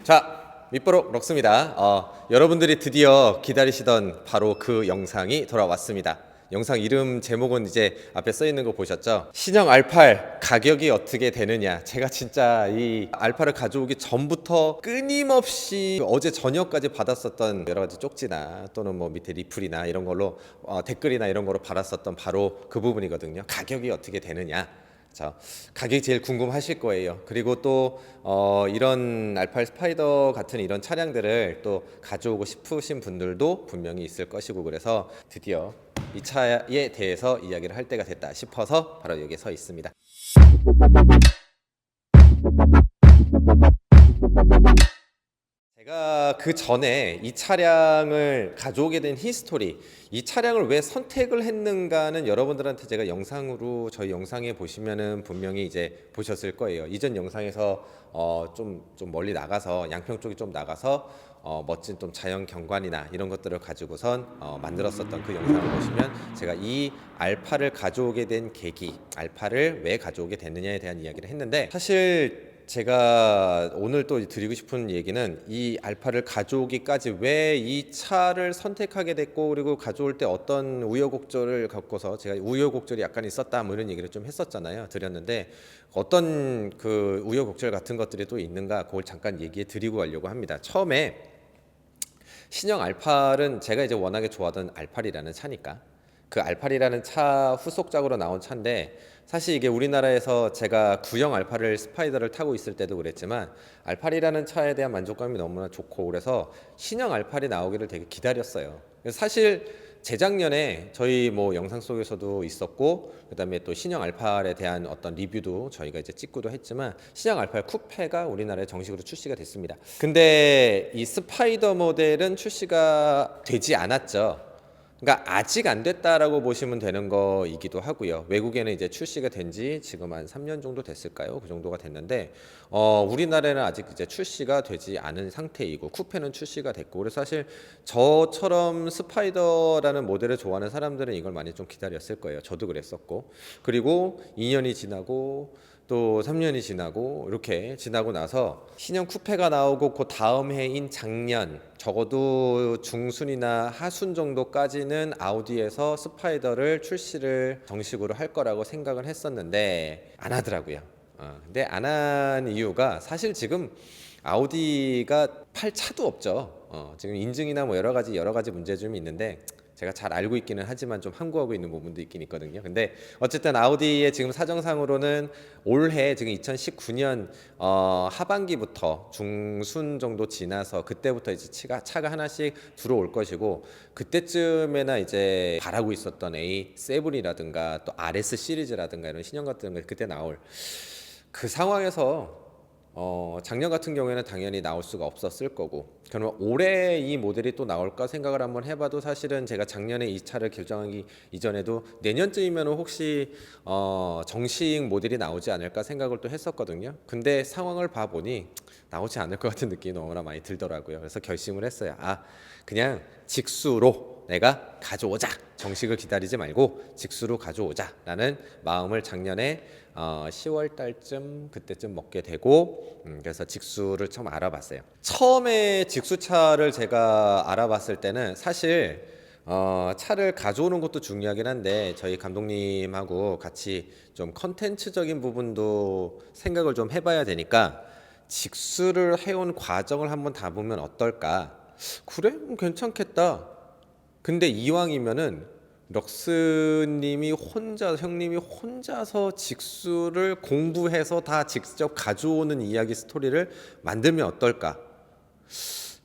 자, 밑보록 럭스입니다. 여러분들이 드디어 기다리시던 바로 그 영상이 돌아왔습니다. 영상 이름 제목은 이제 앞에 써 있는 거 보셨죠? 신형 R8 가격이 어떻게 되느냐. 제가 진짜 이 R8을 가져오기 전부터 끊임없이 어제 저녁까지 받았었던 여러 가지 쪽지나 또는 뭐 밑에 리플이나 이런 걸로 댓글이나 이런 거로 받았었던 바로 그 부분이거든요. 가격이 어떻게 되느냐. 자, 가격이 제일 궁금하실 거예요. 그리고 또 이런 R8 스파이더 같은 이런 차량들을 또 가져오고 싶으신 분들도 분명히 있을 것이고, 그래서 드디어 이 차에 대해서 이야기를 할 때가 됐다 싶어서 바로 여기에 서 있습니다. 제가 그 전에 이 차량을 가져오게 된 히스토리, 이 차량을 왜 선택을 했는가는 여러분들한테 제가 영상으로 저희 영상에 보시면은 분명히 이제 보셨을 거예요. 이전 영상에서 좀 멀리 나가서 양평 쪽이 좀 나가서 멋진 좀 자연 경관이나 이런 것들을 가지고선 만들었었던 그 영상을 보시면 제가 이 알파를 가져오게 된 계기, 알파를 왜 가져오게 됐느냐에 대한 이야기를 했는데, 사실 제가 오늘 또 드리고 싶은 얘기는 이 알파를 가져오기까지 왜 이 차를 선택하게 됐고, 그리고 가져올 때 어떤 우여곡절을 겪어서, 제가 우여곡절이 약간 있었다 뭐 이런 얘기를 좀 했었잖아요. 드렸는데 어떤 그 우여곡절 같은 것들이 또 있는가, 그걸 잠깐 얘기해 드리고 가려고 합니다. 처음에 신형 알팔은 제가 이제 워낙에 좋아하던 알팔이라는 차니까, 그 알팔이라는 차 후속작으로 나온 차인데, 사실 이게 우리나라에서 제가 구형 알파를 스파이더를 타고 있을 때도 그랬지만 알팔이라는 차에 대한 만족감이 너무나 좋고, 그래서 신형 알팔이 나오기를 되게 기다렸어요. 사실 재작년에 저희 뭐 영상 속에서도 있었고, 그다음에 또 신형 알팔에 대한 어떤 리뷰도 저희가 이제 찍고도 했지만, 신형 알팔 쿠페가 우리나라에 정식으로 출시가 됐습니다. 근데 이 스파이더 모델은 출시가 되지 않았죠. 그러니까 아직 안 됐다라고 보시면 되는 거이기도 하고요. 외국에는 이제 출시가 된 지 지금 한 3년 정도 됐을까요? 그 정도가 됐는데 우리나라에는 아직 이제 출시가 되지 않은 상태이고, 쿠페는 출시가 됐고, 그래서 사실 저처럼 스파이더라는 모델을 좋아하는 사람들은 이걸 많이 좀 기다렸을 거예요. 저도 그랬었고. 그리고 2년이 지나고 또 3년이 지나고 이렇게 지나고 나서 신형 쿠페가 나오고, 그 다음 해인 작년, 적어도 중순이나 하순 정도까지는 아우디에서 스파이더를 출시를 정식으로 할 거라고 생각을 했었는데 안 하더라고요. 근데 안 한 이유가, 사실 지금 아우디가 팔 차도 없죠. 지금 인증이나 뭐 여러 가지 문제점이 있는데, 제가 잘 알고 있기는 하지만 좀 함구하고 있는 부분도 있긴 있거든요. 근데 어쨌든 아우디의 지금 사정상으로는 올해 지금 2019년 하반기부터 중순 정도 지나서 그때부터 이제 차가 하나씩 들어올 것이고, 그때쯤에나 이제 바라고 있었던 A7이라든가 또 RS 시리즈라든가 이런 신형 같은 거 그때 나올 그 상황에서 작년 같은 경우에는 당연히 나올 수가 없었을 거고, 그러면 올해 이 모델이 또 나올까 생각을 한번 해봐도, 사실은 제가 작년에 이 차를 결정하기 이전에도 내년쯤이면 혹시 정식 모델이 나오지 않을까 생각을 또 했었거든요. 근데 상황을 봐보니 나오지 않을 것 같은 느낌이 너무나 많이 들더라고요. 그래서 결심을 했어요. 그냥 직수로 내가 가져오자. 정식을 기다리지 말고 직수로 가져오자라는 마음을 작년에 10월 달쯤 그때쯤 먹게 되고, 그래서 직수를 처음 알아봤어요. 처음에 직수차를 제가 알아봤을 때는 사실 차를 가져오는 것도 중요하긴 한데, 저희 감독님하고 같이 좀 컨텐츠적인 부분도 생각을 좀 해봐야 되니까 직수를 해온 과정을 한번 담으면 어떨까. 그래? 괜찮겠다. 근데 이왕이면은 럭스님이 형님이 혼자서 직수를 공부해서 다 직접 가져오는 이야기 스토리를 만들면 어떨까?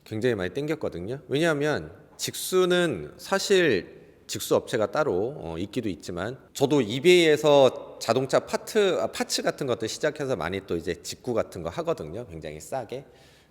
굉장히 많이 땡겼거든요. 왜냐하면 직수는 사실 직수 업체가 따로 있기도 있지만, 저도 이베이에서 자동차 파츠 같은 것들 시작해서 많이 또 이제 직구 같은 거 하거든요. 굉장히 싸게.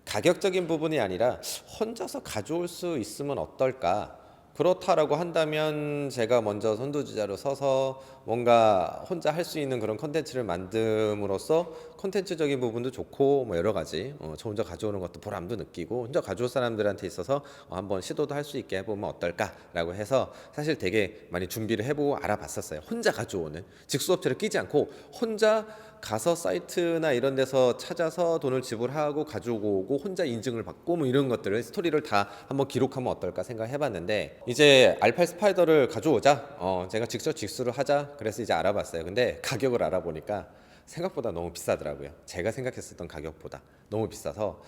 가격적인 부분이 아니라 혼자서 가져올 수 있으면 어떨까? 그렇다라고 한다면 제가 먼저 선두주자로 서서 뭔가 혼자 할 수 있는 그런 컨텐츠를 만듦으로써 컨텐츠적인 부분도 좋고, 뭐 여러 가지 저 혼자 가져오는 것도 보람도 느끼고, 혼자 가져올 사람들한테 있어서 한번 시도도 할 수 있게 해보면 어떨까라고 해서 사실 되게 많이 준비를 해보고 알아봤었어요. 혼자 가져오는 직수업체를 끼지 않고 혼자 가서 사이트나 이런 데서 찾아서 돈을 지불하고 가지고 오고 혼자 인증을 받고 뭐 이런 것들을 스토리를 다 한번 기록하면 어떨까 생각해봤는데 이제 알팔 스파이더를 가져오자 제가 직접 직수를 하자 그래서 이제 알아봤어요. 근데 가격을 알아보니까 생각보다 너무 비싸더라고요. 제가 생각했었던 가격보다 너무 비싸서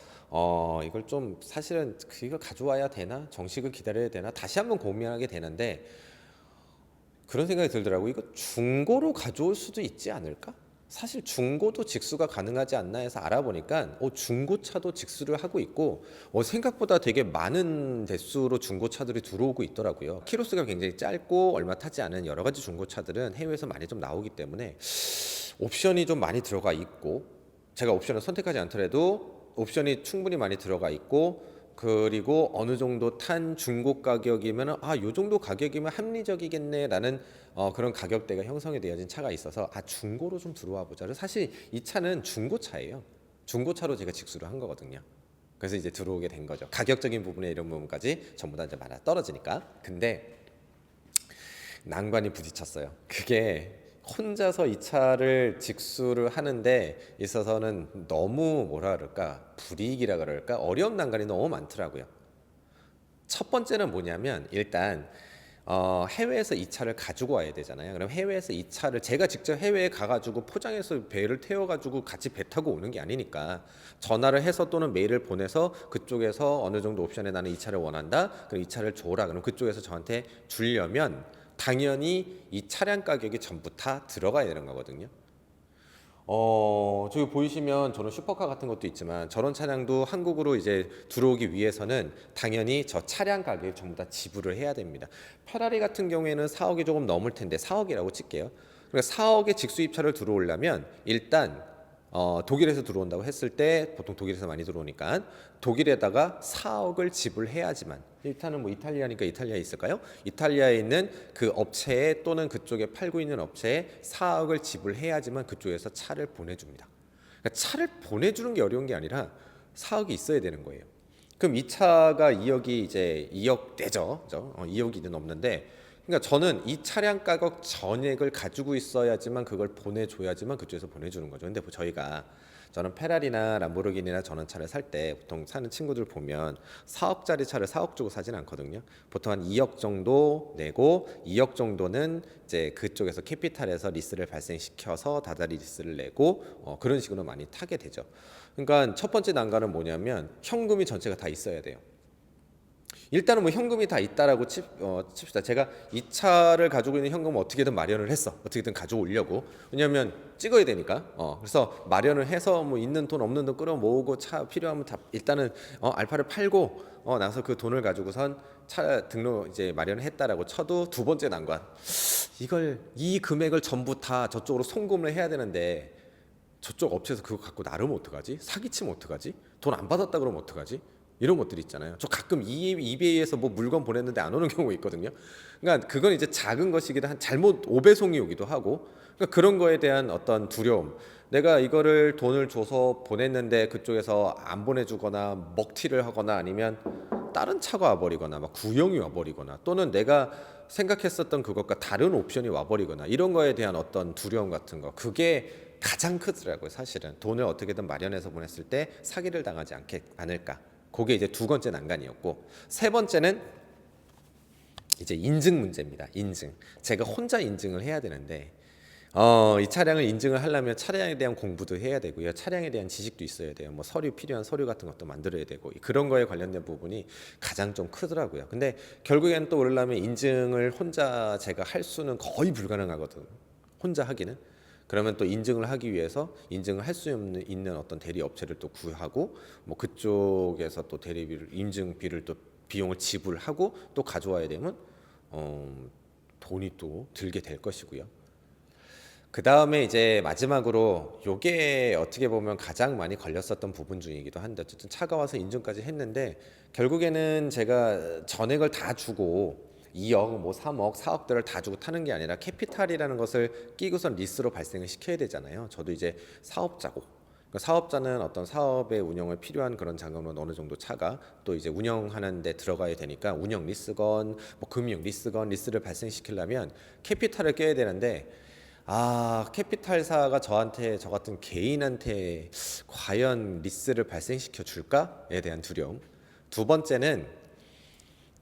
이걸 좀 사실은 이걸 가져와야 되나 정식을 기다려야 되나 다시 한번 고민하게 되는데 그런 생각이 들더라고요. 이거 중고로 가져올 수도 있지 않을까? 사실 중고도 직수가 가능하지 않나 해서 알아보니까 중고차도 직수를 하고 있고 생각보다 되게 많은 대수로 중고차들이 들어오고 있더라고요. 키로수가 굉장히 짧고 얼마 타지 않은 여러 가지 중고차들은 해외에서 많이 좀 나오기 때문에 옵션이 좀 많이 들어가 있고 제가 옵션을 선택하지 않더라도 옵션이 충분히 많이 들어가 있고 그리고 어느 정도 탄 중고 가격이면 요 정도 가격이면 합리적이겠네라는 그런 가격대가 형성이 되어진 차가 있어서 중고로 좀 들어와 보자. 사실 이 차는 중고차예요. 중고차로 제가 직수를 한 거거든요. 그래서 이제 들어오게 된 거죠. 가격적인 부분에 이런 부분까지 전부 다 이제 맞아 떨어지니까. 근데 난관이 부딪혔어요. 그게 혼자서 이 차를 직수를 하는데 있어서는 너무 뭐라 그럴까 불이익이라 그럴까 어려운 난관이 너무 많더라고요. 첫 번째는 뭐냐면 일단 해외에서 이 차를 가지고 와야 되잖아요. 그럼 해외에서 이 차를 제가 직접 해외에 가가지고 포장해서 배를 태워가지고 같이 배 타고 오는 게 아니니까 전화를 해서 또는 메일을 보내서 그쪽에서 어느 정도 옵션에 나는 이 차를 원한다. 그럼 이 차를 줘라. 그럼 그쪽에서 저한테 주려면 당연히 이 차량 가격이 전부 다 들어가야 되는 거거든요. 저기 보이시면 저는 슈퍼카 같은 것도 있지만 저런 차량도 한국으로 이제 들어오기 위해서는 당연히 저 차량 가격을 전부 다 지불을 해야 됩니다. 페라리 같은 경우에는 4억이 조금 넘을 텐데 4억이라고 칠게요. 그러니까 4억의 직수입차를 들어오려면 일단 독일에서 들어온다고 했을 때 보통 독일에서 많이 들어오니까 독일에다가 4억을 지불해야지만 일단은 뭐 이탈리아니까 이탈리아에 있을까요? 이탈리아에 있는 그 업체에 또는 그쪽에 팔고 있는 업체에 4억을 지불해야지만 그쪽에서 차를 보내줍니다. 그러니까 차를 보내주는 게 어려운 게 아니라 4억이 있어야 되는 거예요. 그럼 이 차가 2억이 이제 2억 대죠, 2억이 이제 넘는데 그러니까 저는 이 차량 가격 전액을 가지고 있어야지만 그걸 보내줘야지만 그쪽에서 보내주는 거죠. 근데 저는 페라리나 람보르기니나 저런 차를 살 때 보통 사는 친구들 보면 4억짜리 차를 4억 주고 사진 않거든요. 보통 한 2억 정도 내고 2억 정도는 이제 그쪽에서 캐피탈에서 리스를 발생시켜서 다달이 리스를 내고 그런 식으로 많이 타게 되죠. 그러니까 첫 번째 난관은 뭐냐면 현금이 전체가 다 있어야 돼요. 일단은 뭐 현금이 다 있다라고 칩시다. 제가 이 차를 가지고 있는 현금을 어떻게든 마련을 했어. 어떻게든 가져오려고. 왜냐하면 찍어야 되니까. 그래서 마련을 해서 뭐 있는 돈 없는 돈 끌어 모으고 차 필요하면 다 일단은 알파를 팔고 나서 그 돈을 가지고선 차 등록 이제 마련을 했다라고 쳐도 두 번째 난관. 이 금액을 전부 다 저쪽으로 송금을 해야 되는데 저쪽 업체에서 그거 갖고 나르면 어떡하지? 사기치면 어떡하지? 돈 안 받았다 그러면 어떡하지? 이런 것들이 있잖아요. 저 가끔 이베이에서 뭐 물건 보냈는데 안 오는 경우가 있거든요. 그러니까 그건 이제 작은 것이기도 한 잘못 오배송이 오기도 하고 그러니까 그런 거에 대한 어떤 두려움. 내가 이거를 돈을 줘서 보냈는데 그쪽에서 안 보내주거나 먹튀를 하거나 아니면 다른 차가 와버리거나 막 구형이 와버리거나 또는 내가 생각했었던 그것과 다른 옵션이 와버리거나 이런 거에 대한 어떤 두려움 같은 거 그게 가장 크더라고요. 사실은 돈을 어떻게든 마련해서 보냈을 때 사기를 당하지 않을까. 그게 이제 두 번째 난관이었고 세 번째는 이제 인증 문제입니다. 인증. 제가 혼자 인증을 해야 되는데 이 차량을 인증을 하려면 차량에 대한 공부도 해야 되고요. 차량에 대한 지식도 있어야 돼요. 뭐 필요한 서류 같은 것도 만들어야 되고 그런 거에 관련된 부분이 가장 좀 크더라고요. 근데 결국에는 또 그러려면 인증을 혼자 제가 할 수는 거의 불가능하거든요. 혼자 하기는. 그러면 또 인증을 하기 위해서 인증을 할 수 있는 어떤 대리 업체를 또 구하고 뭐 그쪽에서 또 대리비를 인증비를 또 비용을 지불하고 또 가져와야 되면 돈이 또 들게 될 것이고요. 그 다음에 이제 마지막으로 요게 어떻게 보면 가장 많이 걸렸었던 부분 중이기도 한데 어쨌든 차가 와서 인증까지 했는데 결국에는 제가 전액을 다 주고 2억, 뭐 3억, 4억들을 다 주고 타는 게 아니라 캐피탈이라는 것을 끼고선 리스로 발생을 시켜야 되잖아요. 저도 이제 사업자고 그러니까 사업자는 어떤 사업의 운영을 필요한 그런 자금은 어느 정도 차가 또 이제 운영하는 데 들어가야 되니까 운영 리스건 뭐 금융 리스건 리스를 발생시키려면 캐피탈을 껴야 되는데 캐피탈사가 저 같은 개인한테 과연 리스를 발생시켜 줄까에 대한 두려움. 두 번째는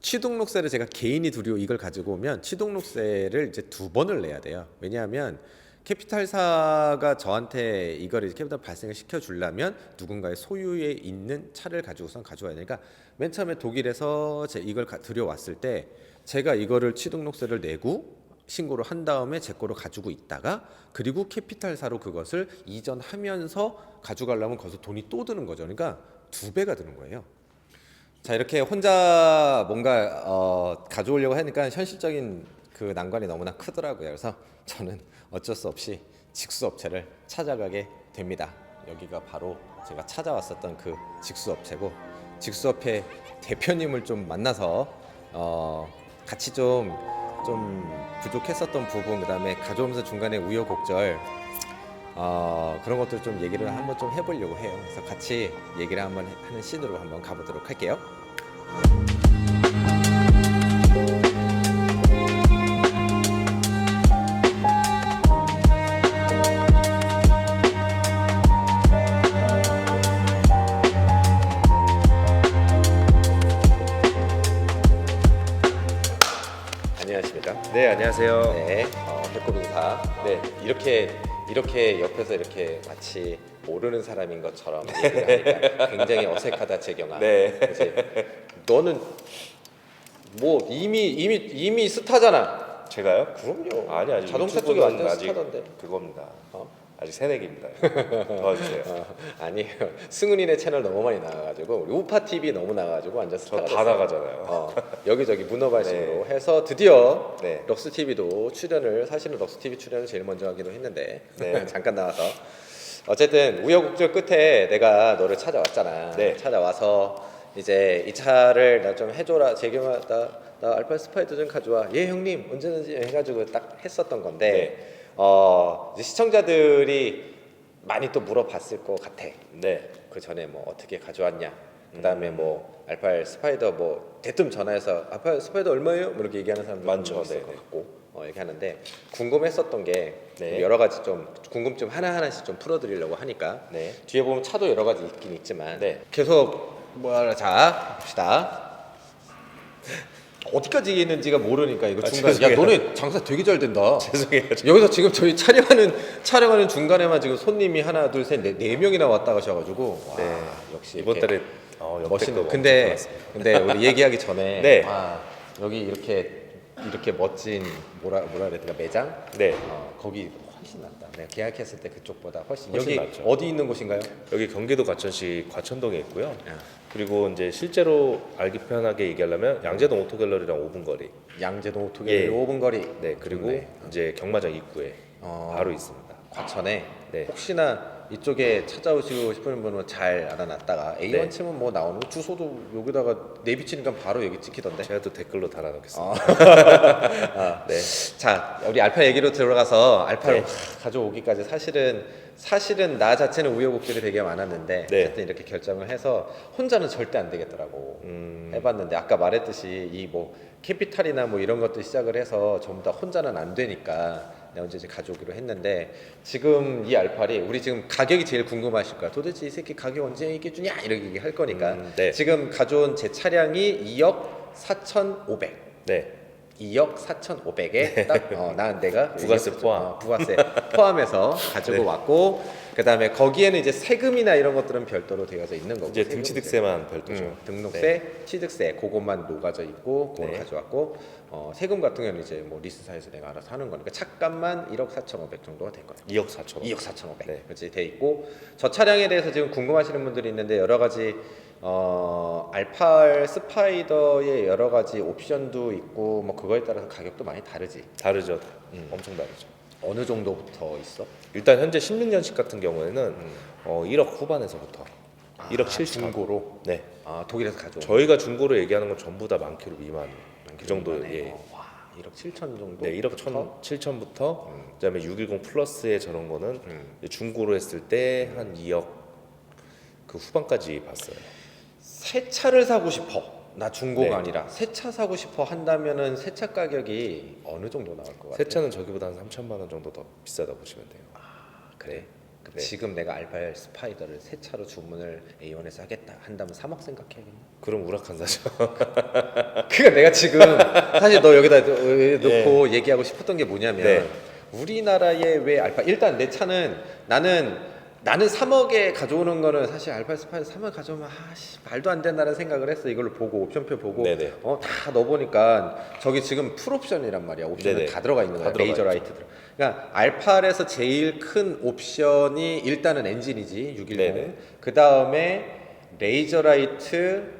취등록세를 제가 개인이 이걸 가지고 오면 취등록세를 이제 2번을 내야 돼요. 왜냐하면 캐피탈사가 저한테 이걸 캐피탈 발생을 시켜 주려면 누군가의 소유에 있는 차를 가지고선 가져와야 되니까 맨 처음에 독일에서 이걸 들여왔을 때 제가 이거를 취등록세를 내고 신고를 한 다음에 제 거로 가지고 있다가 그리고 캐피탈사로 그것을 이전하면서 가져가려면 거기서 돈이 또 드는 거죠. 그러니까 2배가 드는 거예요. 자, 이렇게 혼자 뭔가 가져오려고 하니까 현실적인 그 난관이 너무나 크더라고요. 그래서 저는 어쩔 수 없이 직수업체를 찾아가게 됩니다. 여기가 바로 제가 찾아왔었던 그 직수업체고, 직수업체 대표님을 좀 만나서 같이 좀 부족했었던 부분, 그다음에 가져오면서 중간에 우여곡절 그런 것들 좀 얘기를 한번 좀 해보려고 해요. 그래서 같이 얘기를 한번 하는 씬으로 한번 가보도록 할게요. 안녕하십니까? 네, 안녕하세요. 네, 백골인사. 네, 이렇게 옆에서 이렇게 마치 모르는 사람인 것처럼 얘기를 하니까 굉장히 어색하다, 재경아. 네. 그치? 너는 뭐 이미 스타잖아. 제가요? 그럼요. 아니, 아직 자동차 쪽이 유튜브는 완전 아직 스타던데. 그겁니다. 아직 새내기입니다. 도와주세요. 아니에요. 승훈이네 채널 너무 많이 나가가지고 우리 우파 TV 너무 나가가지고 완전 저 스타가 다 됐어요. 나가잖아요. 여기저기 문어발식으로 해서 드디어 네. 럭스 TV도 출연을, 사실은 럭스 TV 출연을 제일 먼저 하기도 했는데 네. 잠깐 나와서 어쨌든 우여곡절 끝에 내가 너를 찾아왔잖아. 네. 찾아와서 이제 이 차를 나 좀 해줘라, 재경아, 나 알파 스파이더 좀 가져와. 예 형님 언제든지 해가지고 딱 했었던 건데 네. 이제 시청자들이 많이 또 물어봤을 것 같아. 네. 그 전에 뭐 어떻게 가져왔냐, 그 다음에 뭐 알파 스파이더 뭐 대뜸 전화해서 알파 스파이더 얼마예요? 뭐 이렇게 얘기하는 사람도 많죠. 있을 네, 것 네. 같고 얘기하는데, 궁금했었던 게 네. 여러 가지 좀 궁금증 하나하나씩 좀 풀어드리려고 하니까 네. 뒤에 보면 차도 여러 가지 있긴 있지만 네. 계속 자 봅시다. 어디까지 있는지가 모르니까 이거 중간. 야, 죄송해요. 너네 장사 되게 잘 된다. 죄송해요. 여기서 지금 저희 촬영하는 중간에만 지금 손님이 하나 둘 셋 네 명이나 왔다 가셔가지고 와, 네. 역시 이번 이렇게 달에 멋있는. 역대급 근데 엄청 우리 얘기하기 전에 네. 여기 이렇게 멋진 뭐라 그래야 되나, 매장? 네. 거기 훨씬 낫다. 내가 계약했을 때 그쪽보다 훨씬 훨씬 여기 낫죠. 어디 있는 곳인가요? 여기 경기도 과천시 과천동에 있고요. 야. 그리고 이제 실제로 알기 편하게 얘기하려면 양재동 오토갤러리랑 5분 거리. 양재동 오토갤러리 예. 5분 거리. 네. 그리고 좋네. 이제 경마장 입구에 바로 있습니다. 과천에. 네. 혹시나 이쪽에 찾아오시고 싶은 분은 잘 알아놨다가 A1 네. 치면 뭐 나오는 거, 주소도 여기다가 내비치니까 바로 여기 찍히던데. 제가 또 댓글로 달아놓겠습니다. 네. 자, 우리 알파 얘기로 들어가서 알파를 네. 가져오기까지 사실은 나 자체는 우여곡절이 되게 많았는데 네. 어쨌든 이렇게 결정을 해서 혼자는 절대 안 되겠더라고. 해봤는데 아까 말했듯이 이 뭐 캐피탈이나 뭐 이런 것도 시작을 해서 전부 다 혼자는 안 되니까 내가 언제 이제 가져오기로 했는데, 지금 이 알팔이 우리 지금 가격이 제일 궁금하실 거야. 도대체 이 새끼 가격 언제 얘기해 주냐 이렇게 얘기할 거니까. 네. 지금 가져온 제 차량이 2억 4,500. 네. 2억 4,500에 딱 내가 부가세 포함. 부가세 포함해서 가지고 네. 왔고, 그다음에 거기에는 이제 세금이나 이런 것들은 별도로 되어져 있는 거고, 이제 세금은 등취득세만 별도죠. 등록세, 네. 취득세 그것만 녹아져 있고 그걸 네. 가져왔고, 세금 같은 경우는 이제 뭐 리스사에서 내가 알아서 하는 거니까 차값만 1억 4,500 정도가 될 거예요. 2억 4천. 2억 4,500. 네. 그렇지 돼 있고, 저 차량에 대해서 지금 궁금하시는 분들이 있는데 여러 가지 알파 스파이더의 여러 가지 옵션도 있고 뭐 그거에 따라서 가격도 많이 다르지. 다르죠. 엄청 다르죠. 어느 정도부터 있어? 일단 현재 16년식 같은 경우에는 1억 후반에서부터 1억 7천. 중고로. 네. 독일에서 가져온. 저희가 중고로 얘기하는 건 전부 다 만 킬로 미만. 그 정도. 예. 와, 1억 7천 정도. 네, 1억 7천부터 그다음에 610 플러스의 저런 거는 이제 중고로 했을 때 한 2억 그 후반까지 봤어요. 새 차를 사고 싶어. 나 중고가 네. 아니라 새 차 사고 싶어 한다면은 새 차 가격이 어느 정도 나올 것 같아요? 새 차는 저기보다 한 3천만 원 정도 더 비싸다 보시면 돼요. 그래. 그럼 네. 지금 내가 알파 스파이더를 새 차로 주문을 A1에서 하겠다 한다면 3억 생각해야겠네. 그럼 우락한 사죠. 그러니까 내가 지금 사실 너 여기다 놓고 얘기하고 싶었던 게 뭐냐면 네. 우리나라의 왜 알파 일단 내 차는 나는 3억에 가져오는 거는 사실 알파 스파이더 3억 가져오면 말도 안 된다는 생각을 했어. 이걸로 보고 옵션표 보고 네네. 다 넣어보니까 저기 지금 풀옵션이란 말이야. 옵션은 네네. 다 들어가 있는 거야. 다 들어가 레이저 있죠. 라이트 들어. 그러니까 알파에서 제일 큰 옵션이 일단은 엔진이지 610. 네네. 그 다음에 레이저 라이트,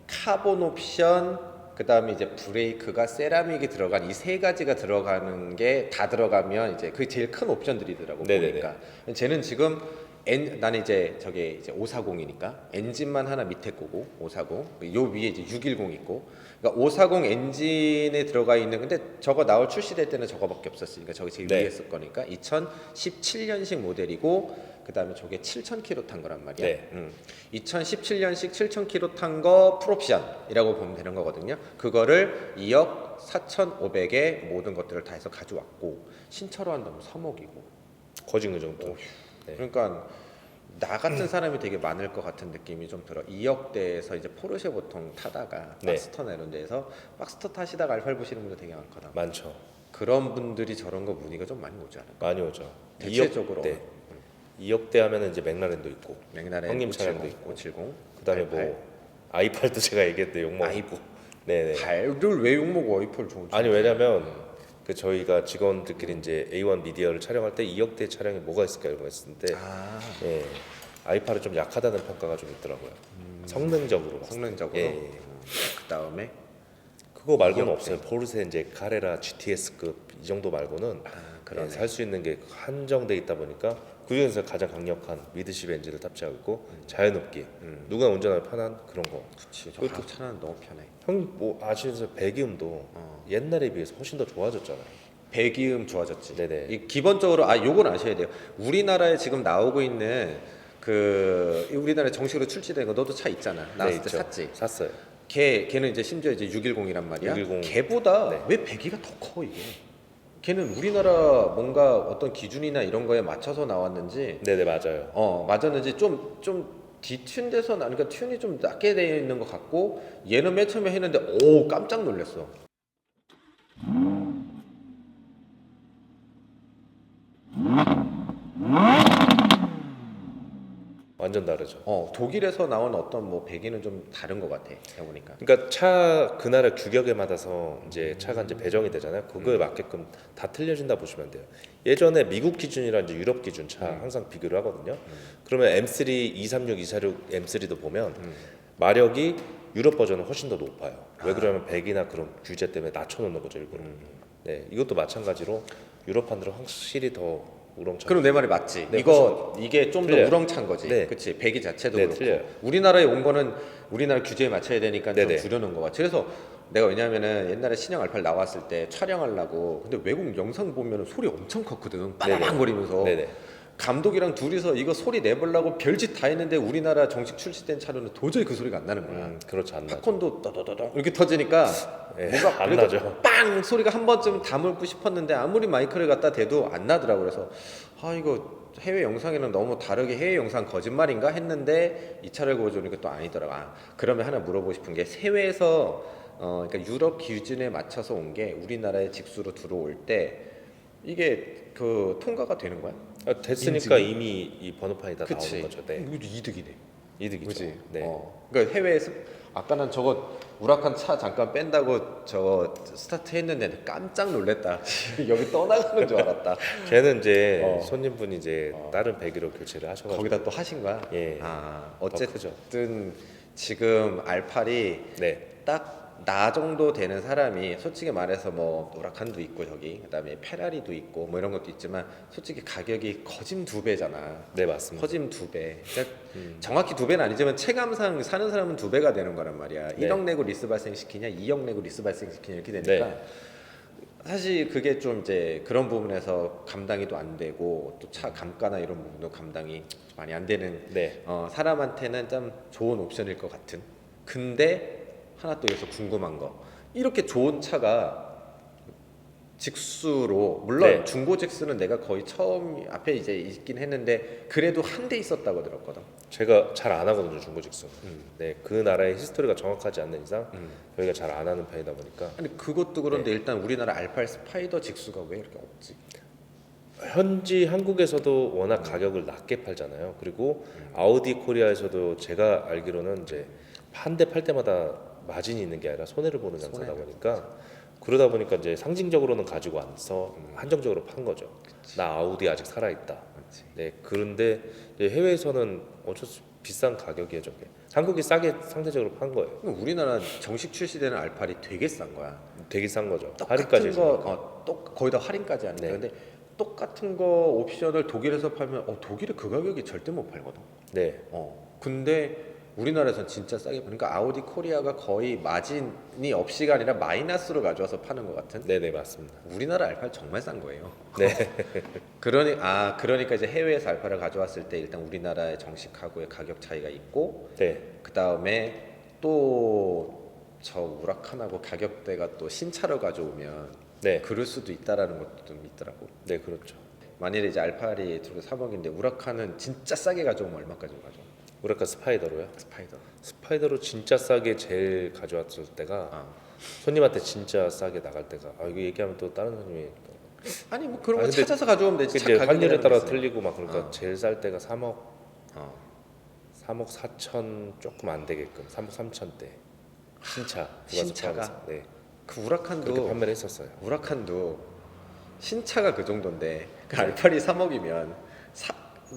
카본 옵션, 그 다음에 이제 브레이크가 세라믹이 들어간 이 세 가지가 들어가는 게 다 들어가면 이제 그게 제일 큰 옵션들이더라고. 네네네. 보니까 쟤는 지금 나는 이제 저게 이제 540이니까 엔진만 하나 밑에 거고 540 요 위에 이제 610 있고 그러니까 540 엔진에 들어가 있는 근데 저거 나올 출시될 때는 저거밖에 없었으니까 저게 제일 네. 위에 쓸 거니까 2017년식 모델이고 그 다음에 저게 7,000km 탄 거란 말이야. 네. 2017년식 7,000km 탄 거 풀옵션이라고 보면 되는 거거든요. 그거를 2억 4,500에 모든 것들을 다 해서 가져왔고 신차로 한다면 3억이고. 거진 그 정도. 네. 그러니까 나 같은 사람이 되게 많을 것 같은 느낌이 좀 들어. 2억대에서 이제 포르쉐 보통 타다가 네. 박스터나 이런 데에서 박스터 타시다가 알파를 보시는 분들 되게 많거든. 많죠. 그런 분들이 저런 거 문의가 좀 많이 오지 않을까? 많이 오죠. 대체적으로 2억대. 2억대 하면은 이제 맥라렌도 있고, 맥라렌 형님 570, 차량도 있고, 570. 그다음에 뭐 i8도 제가 얘기했는데 욕먹고. 아이고. 네네. 발을 왜 욕먹어 어이플 좋은 차. 아니 왜냐면 그 저희가 직원들끼리 이제 A1 미디어를 촬영할 때 2억대 차량이 뭐가 있을까 이런 거 했었는데 예, i8은 좀 약하다는 평가가 좀 있더라고요. 성능적으로 봤을 때. 성능적으로. 예, 예. 그다음에 그거 말고는 2억대. 없어요. 포르쉐 이제 카레라 GTS급 이 정도 말고는 그러네. 살 수 있는 게 한정돼 있다 보니까 그 중에서 가장 강력한 미드십 엔진을 탑재하고 있고 자연흡기 누가 운전하기 편한 그런 거. 그치. 저 그것도- 차는 너무 편해. 형 뭐 아시면서 배기음도 옛날에 비해서 훨씬 더 좋아졌잖아요. 배기음 좋아졌지. 네네. 이 기본적으로 요건 아셔야 돼요. 우리나라에 지금 나오고 있는 우리나라에 정식으로 출시된 거 너도 차 있잖아. 나왔을 네, 때 있죠. 샀지. 샀어요. 걔는 이제 심지어 이제 610이란 말이야. 610. 걔보다 네. 왜 배기가 더 커 이게? 걔는 우리나라 뭔가 어떤 기준이나 이런 거에 맞춰서 나왔는지 네네 맞아요. 맞았는지 좀 디튠돼서 나니까 튠이 좀 낮게 되어 있는 것 같고 얘는 맨 처음에 했는데 오 깜짝 놀랐어. 완전 다르죠. 독일에서 나온 어떤 뭐 배기는 좀 다른 것 같아 해보니까. 그러니까 차 그 나라 규격에 맞아서 이제 차가 이제 배정이 되잖아요. 그거에 맞게끔 다 틀려진다 보시면 돼요. 예전에 미국 기준이랑 이제 유럽 기준 차 항상 비교를 하거든요. 그러면 M3 236, 246 M3도 보면 마력이 유럽 버전은 훨씬 더 높아요. 왜 그러냐면 배기나 그런 규제 때문에 낮춰놓는 거죠 일부러. 네, 이것도 마찬가지로 유럽판들은 확실히 더 우렁차. 그럼 내 말이 맞지. 네, 이게 좀 더 틀려요. 우렁찬 거지. 네. 그치. 배기 자체도 네, 그렇고. 틀려요. 우리나라에 온 거는 우리나라 규제에 맞춰야 되니까 좀 네네. 줄여놓은 거 같아. 그래서 내가 왜냐면은 옛날에 신형 알파를 나왔을 때 촬영하려고 근데 외국 영상 보면은 소리 엄청 컸거든. 빠방거리면서. 네네. 감독이랑 둘이서 이거 소리 내보려고 별짓 다 했는데 우리나라 정식 출시된 차로는 도저히 그 소리가 안 나는 거야. 그렇죠 안 나죠. 팝콘도 떠떠떠떠 이렇게 터지니까 네, 뭔가 안 그래도 나죠. 빵 소리가 한 번쯤 다물고 싶었는데 아무리 마이크를 갖다 대도 안 나더라고. 그래서 이거 해외 영상에는 너무 다르게 해외 영상 거짓말인가 했는데 이 차를 보여주니까 또 아니더라고. 그러면 하나 물어보고 싶은 게 해외에서 그러니까 유럽 기준에 맞춰서 온 게 우리나라에 직수로 들어올 때 이게 그 통과가 되는 거야? 됐으니까 인증이? 이미 이 번호판이 다 그치. 나오는 거죠. 네. 이거 이득이네. 이득이죠. 그치? 네. 그러니까 해외에서 아까는 저거 우락한 차 잠깐 뺀다고 저거 스타트 했는데 깜짝 놀랬다. 여기 떠나가는 줄 알았다. 걔는 이제 어. 손님분이 이제 다른 배기로 교체를 하셔가지고 거기다 또 하신 거야? 예. 어쨌든 크죠. 지금 알팔이 네. 딱 나 정도 되는 사람이 솔직히 말해서 뭐 우라칸도 있고 저기 그다음에 페라리도 있고 뭐 이런 것도 있지만 솔직히 가격이 거진 2배잖아. 네 맞습니다. 커짐 2배. 그러니까 정확히 2배는 아니지만 체감상 사는 사람은 2배가 되는 거란 말이야. 네. 1억 내고 리스 발생시키냐, 2억 내고 리스 발생시키냐 이렇게 되니까 네. 사실 그게 좀 이제 그런 부분에서 감당이 또 안 되고 또 차 감가나 이런 부분도 감당이 많이 안 되는 네. 사람한테는 참 좋은 옵션일 것 같은. 근데 하나 또 여기서 궁금한 거. 이렇게 좋은 차가 직수로 물론 네. 중고 직수는 내가 거의 처음 앞에 이제 있긴 했는데 그래도 한 대 있었다고 들었거든. 제가 잘 안 하거든요 중고 직수. 네, 그 나라의 히스토리가 정확하지 않는 이상 저희가 잘 안 하는 편이다 보니까 아니 그것도 그런데 일단 우리나라 알파 스파이더 직수가 왜 이렇게 없지? 현지 한국에서도 워낙 가격을 낮게 팔잖아요. 그리고 아우디 코리아에서도 제가 알기로는 이제 한 대 팔 때마다 마진이 있는 게 아니라 손해를 보는 장사다 보니까 그러다 보니까 이제 상징적으로는 가지고 와서 한정적으로 판 거죠. 나 아우디 아직 살아 있다. 맞지. 네, 그런데 이제 해외에서는 어쩔 수 비싼 가격이에요, 저게. 한국이 싸게 상대적으로 판 거예요. 그럼 우리나라 정식 출시되는 알팔이 되게 싼 거야. 되게 싼 거죠. 똑같은 할인까지 거, 해주니까. 거의 다 할인까지 하니까. 네. 근데 똑같은 거 옵션을 독일에서 팔면 독일에 그 가격이 절대 못 팔거든. 네, 근데 우리나라에선 진짜 싸게 그러니까 아우디 코리아가 거의 마진이 없이가 아니라 마이너스로 가져와서 파는 것 같은. 네, 네, 맞습니다. 우리나라 알파 정말 싼 거예요. 네, 그러니까 이제 해외에서 알파를 가져왔을 때 일단 우리나라의 정식하고의 가격 차이가 있고 네, 그 다음에 또 저 우라칸하고 가격대가 또 신차로 가져오면 네, 그럴 수도 있다라는 것도 좀 있더라고. 네, 그렇죠. 만일에 이제 알파리 두고 3억인데 우라칸은 진짜 싸게 가져오면 얼마까지 가져와? 우라카 스파이더로요. 스파이더. 스파이더로 진짜 싸게 제일 가져왔을 때가 아. 손님한테 진짜 싸게 나갈 때가 이거 얘기하면 또 다른 손님이 아니 뭐 그런 거 근데 찾아서 가져오면 되지. 이제 차 환율에 가격이라는 따라 게 있으면. 틀리고 막 그러니까 제일 쌀 때가 3억 어. 3억 4천 조금 안 되게끔 3억 3천대 신차 신차가? 포함해서. 네, 그 그렇게 우라칸도 판매를 했었어요. 우라칸도 신차가 그 정도인데 그 알파리 3억이면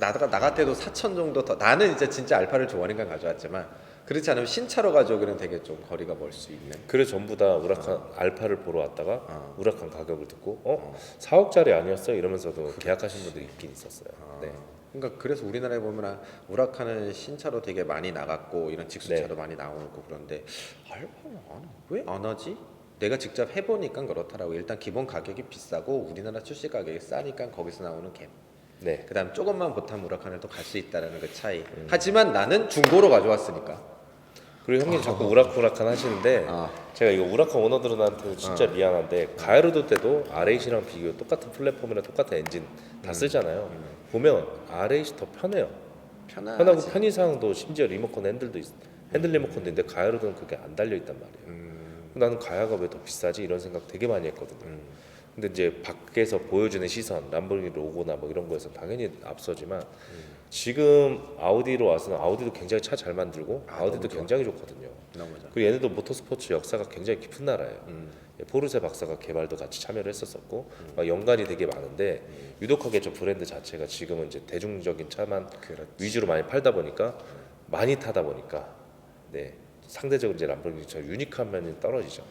나 같아도 4천 정도 더. 나는 이제 진짜 알파를 좋아하니까 가져왔지만 그렇지 않으면 신차로 가져오기는 되게 좀 거리가 멀 수 있는. 그래서 전부 다 우라칸 알파를 보러 왔다가 어. 우라칸 가격을 듣고 4억짜리 아니었어 이러면서도 계약하신 분들이 있긴 있었어요. 네. 그러니까 그래서 우리나라에 보면 우라칸은 신차로 되게 많이 나갔고 이런 직수차도 많이 나오고 그런데 알파는 왜 안 하지? 내가 직접 해보니까 그렇더라고. 일단 기본 가격이 비싸고 우리나라 출시 가격이 싸니까 거기서 나오는 갭. 네. 그다음 조금만 보타면 우라칸을 또 갈 수 있다라는 그 차이. 하지만 나는 중고로 가져왔으니까. 그리고 형님 자꾸 우라칸 하시는데 제가 이거 우라칸 오너들한테 진짜 미안한데 가이로드 때도 R8이랑 비교 똑같은 플랫폼이랑 똑같은 엔진 다 쓰잖아요. 보면 R8이 더 편해요. 편하고 편의상도 심지어 리모컨 핸들 리모컨도 있는데 가이로드는 그게 안 달려 있단 말이에요. 나는 가야가 왜 더 비싸지 이런 생각 되게 많이 했거든요. 근데 이제 밖에서 보여주는 시선, 람보르기니 로고나 뭐 이런 거에서 당연히 앞서지만 지금 아우디로 와서는 아우디도 굉장히 차 잘 만들고 아우디도 굉장히 좋거든요. 너무 좋아. 그리고 얘네도 모터스포츠 역사가 굉장히 깊은 나라예요. 포르쉐 박사가 개발도 같이 참여를 했었었고 막 연관이 되게 많은데 유독하게 저 브랜드 자체가 지금은 이제 대중적인 차만 위주로 많이 팔다 보니까 많이 타다 보니까 네 상대적으로 이제 람보르기니처럼 유니크한 면이 떨어지죠.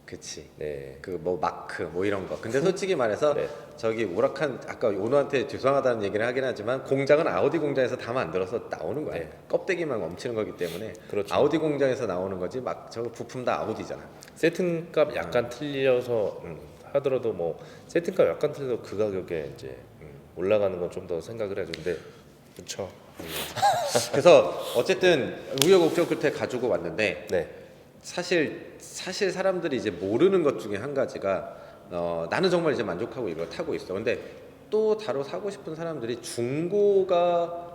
그치. 네. 그 뭐 마크 뭐 이런 거. 근데 솔직히 말해서 네. 저기 우라칸 아까 오너한테 죄송하다는 얘기를 하긴 하지만 공장은 아우디 공장에서 다 만들어서 나오는 거야. 네. 껍데기만 멈추는 거기 때문에 그렇죠. 아우디 공장에서 나오는 거지 막 저거 부품 다 아우디잖아. 세팅값 약간 틀려서 하더라도 뭐 세팅값 약간 틀려도 그 가격에 이제 올라가는 건 좀 더 생각을 해야죠. 근데 그렇죠. 그래서 어쨌든 우여곡절 끝에 가지고 왔는데 네. 사실 사람들이 이제 모르는 것 중에 한 가지가 나는 정말 이제 만족하고 이걸 타고 있어. 근데 또 다로 사고 싶은 사람들이 중고가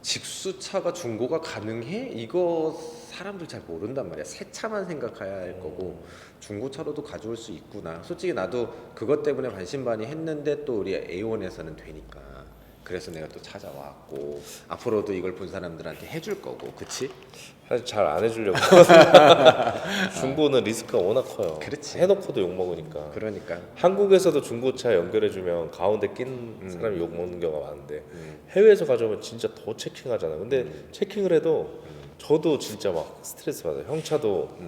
직수차가 중고가 가능해? 이거 사람들 잘 모른단 말이야. 새 차만 생각해야 할 거고 중고차로도 가져올 수 있구나. 솔직히 나도 그것 때문에 반신반의 했는데 또 우리 A1에서는 되니까. 그래서 내가 또 찾아왔고 앞으로도 이걸 본 사람들한테 해줄 거고, 그치? 사실 잘 안 해주려고. 중고는 리스크가 워낙 커요. 그렇지. 해놓고도 욕 먹으니까. 그러니까 한국에서도 중고차 연결해주면 가운데 낀 사람이 욕 먹는 경우가 많은데 해외에서 가져오면 진짜 더 체킹하잖아요. 근데 체킹을 해도 저도 진짜 막 스트레스 받아요. 형 차도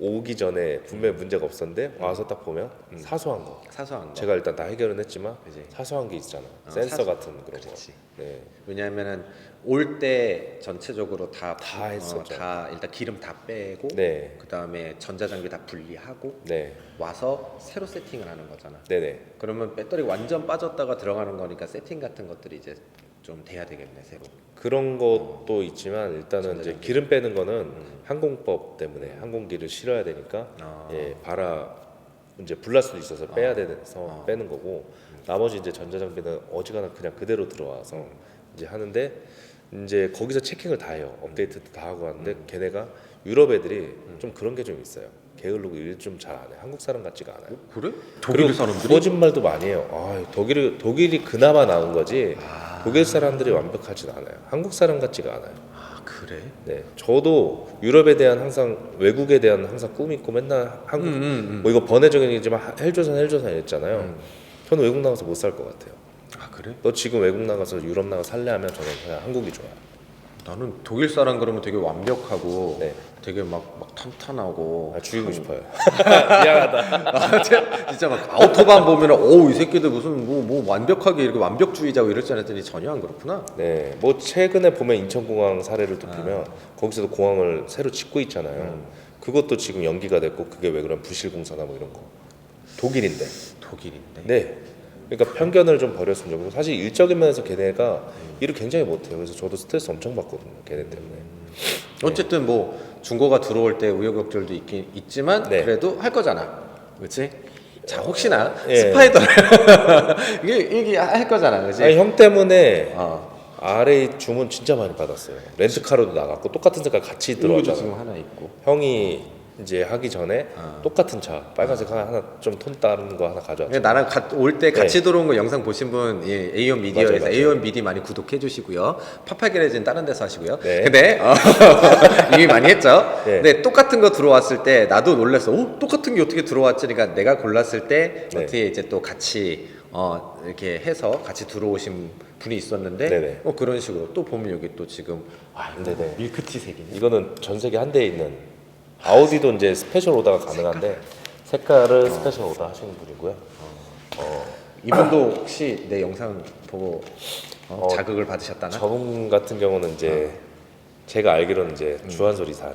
오기 전에 분명히 문제가 없었는데 와서 딱 보면 사소한 거. 사소한 거. 제가 일단 다 해결은 했지만 그치. 사소한 게 있잖아. 센서 같은 그런 그렇지. 거. 네. 왜냐하면은 올 때 전체적으로 다 했었죠. 다 일단 기름 다 빼고 네. 그 다음에 전자장비 다 분리하고 네. 와서 새로 세팅을 하는 거잖아. 네네. 그러면 배터리 완전 빠졌다가 들어가는 거니까 세팅 같은 것들이 이제 좀 돼야 되겠네 새로. 그런 것도 있지만 일단은 이제 기름 빼는 거는 항공법 때문에 항공기를 실어야 되니까 예, 이제 불날 수도 있어서 빼야 돼서 빼는 거고 나머지 이제 전자장비는 어지간한 그냥 그대로 들어와서 이제 하는데 이제 거기서 체킹을 다 해요. 업데이트도 다 하고 하는데 걔네가 유럽 애들이 좀 그런 게 좀 있어요. 게으르고 일 좀 잘 안 해. 한국 사람 같지가 않아요. 그래? 그리고 거짓말도 많이 해요. 독일이 그나마 나은 거지. 독일 사람들이 완벽하진 않아요. 한국 사람 같지가 않아요. 아 그래? 네, 저도 유럽에 대한 항상 외국에 대한 항상 꿈이 있고 맨날 한국 뭐 이거 번외적이지만 헬조선 했잖아요. 저는 외국 나가서 못 살 것 같아요. 아 그래? 너 지금 외국 나가서 유럽 나가 살래 하면 저는 그냥 한국이 좋아요. 나는 독일 사람 그러면 되게 완벽하고 네. 되게 막 탄탄하고 죽이고 싶어요. 미안하다. 아, 진짜 막 아우토반 보면은 오이 새끼들 무슨 뭐 완벽하게 이렇게 완벽주의자고 이럴 줄 알았더니 전혀 안 그렇구나. 네, 뭐 최근에 보면 인천공항 사례를 또 보면 거기서도 공항을 새로 짓고 있잖아요. 그것도 지금 연기가 됐고 그게 왜 그런 부실공사나 뭐 이런 거 독일인데. 네. 그러니까 편견을 좀 버렸으면 좋겠고 사실 일적인 면에서 걔네가 일을 굉장히 못해요. 그래서 저도 스트레스 엄청 받거든요. 걔네 때문에. 어쨌든 뭐 중고가 들어올 때 우여곡절도 있긴 있지만 네. 그래도 할 거잖아, 그렇지? 자 혹시나 예. 스파이더 이게 할 거잖아, 그렇지? 아니, 형 때문에 어. RA 주문 진짜 많이 받았어요. 렌트카로도 나갔고 똑같은 색깔 같이 여기도 들어왔잖아요. 지금 하나 있고. 형이 이제 하기 전에 똑같은 차 빨간색 하나 좀 톤 다른 거 하나 가져왔죠. 나랑 올 때 같이 네. 들어온 거 영상 보신 분 예, A1 미디어에서 맞아요. A1 미디 많이 구독해 주시고요. 파파게레지는 다른 데서 하시고요. 네. 근데 이미 많이 했죠. 네. 근데 똑같은 거 들어왔을 때 나도 놀랐어. 똑같은 게 어떻게 들어왔지? 그러니까 내가 골랐을 때 네. 어떻게 이제 또 같이 이렇게 해서 같이 들어오신 분이 있었는데 네네. 그런 식으로 또 보면 여기 또 지금 네네. 밀크티 색이네. 이거는 전 세계 한 대에 있는 아우디도 이제 스페셜 오더가 가능한데 색깔을 스페셜 오더 하시는 분이고요. 이분도 혹시 내 영상 보고 자극을 받으셨다나? 저분 같은 경우는 이제 제가 알기로는 이제 주한솔 이사님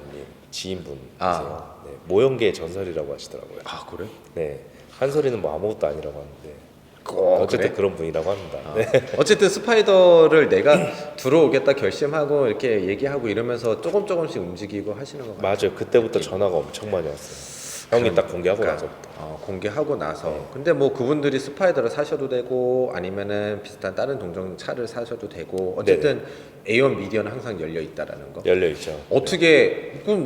지인분이세요. 네, 모형계의 전설이라고 하시더라고요. 아 그래? 네, 한솔이는 뭐 아무것도 아니라고 하는데 어쨌든 그래? 그런 분이라고 합니다. 네. 어쨌든 스파이더를 내가 들어오겠다 결심하고 이렇게 얘기하고 이러면서 조금씩 움직이고 하시는 거 같아요. 맞아요. 그때부터 전화가 엄청 많이 왔어요. 형이 딱 공개하고 그러니까, 나서부터. 공개하고 나서. 근데 뭐 그분들이 스파이더를 사셔도 되고 아니면은 비슷한 다른 동종 차를 사셔도 되고 어쨌든 A1 미디어는 항상 열려 있다라는 거. 열려 있죠. 어떻게 그럼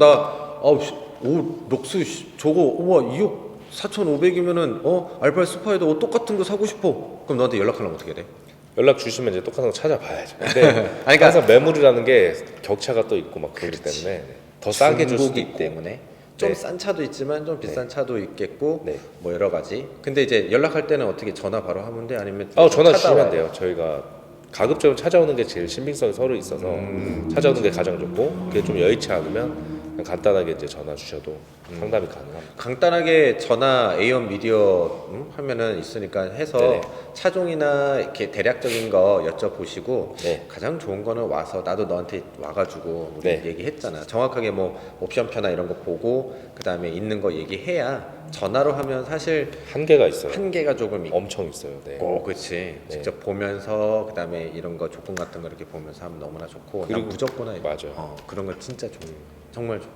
럭스 저거 우와 2억 4,500이면은 알파 스파이더 똑같은 거 사고 싶어. 그럼 너한테 연락하려면 어떻게 돼? 연락 주시면 이제 똑같은 거 찾아봐야죠. 근데 그러니까- 항상 매물이라는 게 격차가 또 있고 막 그렇기 때문에 더 싸게 줄 수도 중고기 있고. 때문에 좀 네. 싼 차도 있지만 좀 비싼 차도 있겠고 네. 뭐 여러 가지. 근데 이제 연락할 때는 어떻게 전화 바로 하면 돼? 아니면 전화 찾아와야 주시면 돼? 돼요. 저희가 가급적으면 찾아오는 게 제일 신빙성이 서로 있어서 찾아오는 게 가장 좋고 그게 좀 여의치 않으면 그냥 간단하게 이제 전화 주셔도 상담이 가능합니다. 간단하게 전화 A1 미디어 하면은 있으니까 해서 네네. 차종이나 이렇게 대략적인 거 여쭤보시고 네. 가장 좋은 거는 와서 나도 너한테 와가지고 우리 네. 얘기했잖아. 정확하게 뭐 옵션표나 이런 거 보고 그 다음에 있는 거 얘기해야 전화로 하면 사실 한계가 있어요. 한계가 조금 있고. 엄청 있어요. 네. 그렇지. 직접 보면서 그다음에 이런 거 조건 같은 거 이렇게 보면서 하면 너무나 좋고. 그리고- 난 무조건 해. 맞아요. 그런 거 진짜 좋아. 정말 좋아.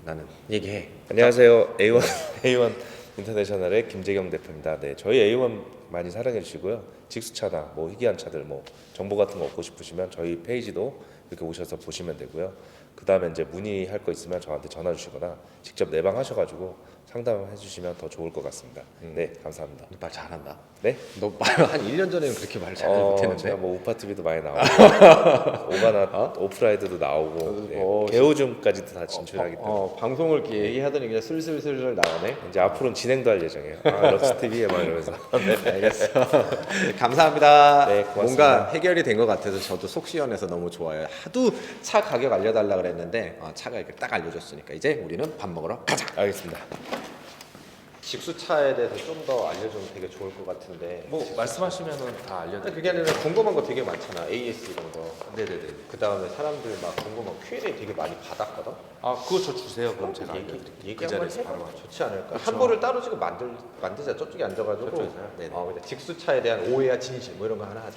나는 얘기해. 안녕하세요. A1 인터내셔널의 김재경 대표입니다. 네, 저희 A1 많이 사랑해 주시고요. 직수차나 뭐 희귀한 차들 뭐 정보 같은 거 얻고 싶으시면 저희 페이지도 이렇게 오셔서 보시면 되고요. 그 다음에 이제 문의할 거 있으면 저한테 전화 주시거나 직접 내방하셔가지고 상담해 주시면 더 좋을 것 같습니다. 네, 감사합니다. 너 말 잘한다. 네? 너 말 한 1년 전에는 그렇게 말을 잘 못했는데. 제가 뭐 우파 TV도 많이 나오고 오가나 오프라이드도 나오고 네, 개우줌까지도 다 진출하기 때문에 방송을 이렇게 얘기하더니 그냥 슬슬 나오네. 이제 앞으로는 진행도 할 예정이에요. 럭스 TV에 막 이러면서. 네, 알겠어. 감사합니다. 네, 고맙습니다. 뭔가 해결이 된 것 같아서 저도 속 시원해서 너무 좋아요. 하도 차 가격 알려달라 그랬는데 차가 이렇게 딱 알려줬으니까 이제 우리는 밥 먹으러 가자. 알겠습니다. 직수차에 대해서 좀 더 알려주면 되게 좋을 것 같은데. 뭐 말씀하시면은 다 근데 알려드릴게요. 그게 아니라 궁금한 거 되게 많잖아. AS 이런 거. 네네네. 그 다음에 사람들 막 궁금한 Q&A 되게 많이 받았거든. 그거 저 주세요. 그럼 제가 얘기 그 한번 자리에서 해봐. 바로 하죠. 좋지 않을까? 그렇죠. 한 부를 따로 지금 만들자. 저쪽에 앉아가지고. 저쪽에서요? 네네. 근데 직수차에 대한 오해와 진실 뭐 이런 거 하나 하자.